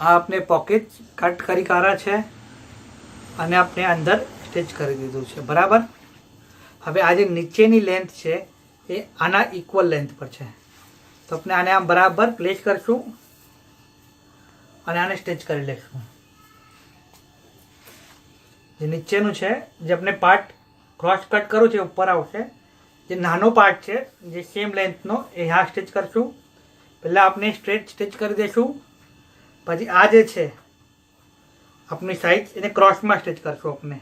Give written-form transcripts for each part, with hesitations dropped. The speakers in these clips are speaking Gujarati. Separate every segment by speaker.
Speaker 1: આ આપણે પોકેટ કટ કરી કાઢ્યા છે અને આપણે અંદર સ્ટિચ કરી દીધું છે બરાબર। હવે આ જે નીચેની લેન્થ છે એ આના ઇક્વલ લેન્થ પર છે, તો આપણે આને આમ બરાબર પ્લેસ કરશું અને આને સ્ટિચ કરી લઈશું। જે નીચેનું છે જે આપણે પાર્ટ ક્રોસ કટ કરવું છે ઉપર આવશે, જે નાનો પાર્ટ છે જે સેમ લેન્થનો એ હા સ્ટિચ કરશું। પહેલાં આપણે સ્ટ્રેટ સ્ટિચ કરી દઈશું, પછી આ જે છે આપણી સાઈડ એને ક્રોસમાં સ્ટિચ કરશું। આપણે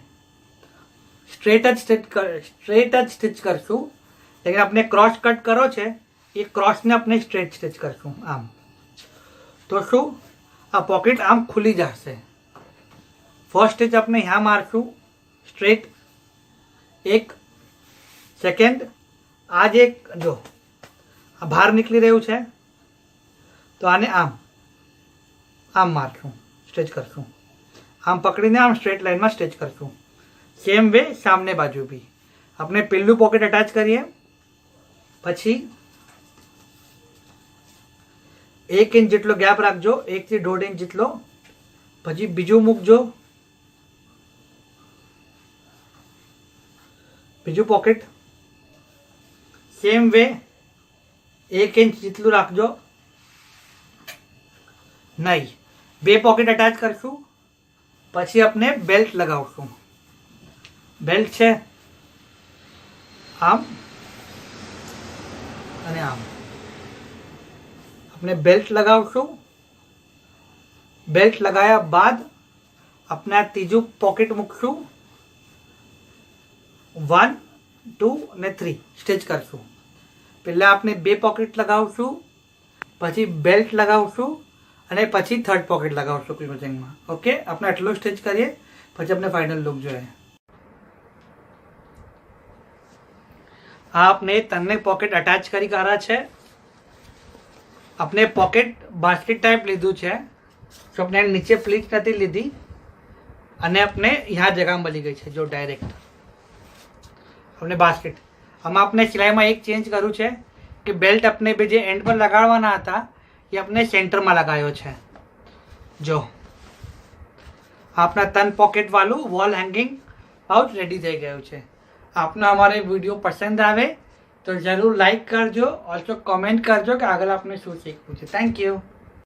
Speaker 1: સ્ટ્રેટ જ સ્ટિચ કરશું, લેकिन આપણે ક્રોસ કટ કરો છે એ ક્રોસને આપણે સ્ટ્રેટ સ્ટિચ કરશું આમ। તો શું આ પોકેટ આમ ખુલી જશે। ફર્સ્ટ સ્ટિચ આપણે यहाँ મારશું સ્ટ્રેટ, એક સેકન્ડ આ જે જો આ બહાર નીકળી રહ્યું છે તો આને આમ મારશું, સ્ટ્રેચ કરશું, આમ પકડીને આમ સ્ટ્રેટ લાઈનમાં સ્ટ્રેચ કરશું। સેમ વે સામને બાજુ બી આપણે પેલું પોકેટ અટેચ કરીએ, પછી 1 ઇંચ જેટલો ગેપ રાખજો, 1 થી 1.5 ઇંચ જેટલો, પછી બીજું મૂકજો, બીજું પોકેટ સેમ વે 1 ઇંચ જેટલું રાખજો। નહીં, 2 પોકેટ અટેચ કરશું, પછી આપણે બેલ્ટ લગાવશું। બેલ્ટ છે આમ અને આમ, આપણે બેલ્ટ લગાવશું। બેલ્ટ લગાવ્યા બાદ આપણે આ ત્રીજું પોકેટ મૂકશું, 1, 2 અને 3 સ્ટિચ કરશું। પહેલાં આપણે 2 પોકેટ લગાવશું, પછી બેલ્ટ લગાવશું અને પછી થર્ડ પોકેટ લગાવશું ક્લોઝિંગમાં। ઓકે, આપણે આટલું સ્ટિચ કરીએ, પછી આપણે ફાઇનલ લુક જોઈએ। આ આપણે 3 પોકેટ અટેચ કરી કાઢ્યા છે। આપણે પોકેટ બાસ્કેટ ટાઈપ લીધું છે, તો આપણે નીચે પ્લીટ નથી લીધી અને આપણે यहाँ જગા મળી ગઈ છે જો ડાયરેક્ટ આપણે બાસ્કેટ। આમાં આપણે સિલાઈમાં એક ચેન્જ કર્યું છે કે બેલ્ટ આપણે બે જે એન્ડ પર લગાડવાના હતા એ આપણે સેન્ટરમાં લગાવ્યો છે। જો આપણા 3 પોકેટ વાળું વોલ હેંગિંગ પાઉચ રેડી થઈ ગયું છે। આપને અમારે વિડીયો પસંદ આવે તો જરૂર લાઈક કરજો, ઓલ્સો કોમેન્ટ કરજો કે આગળ આપણે શું શીખવું છે। Thank you.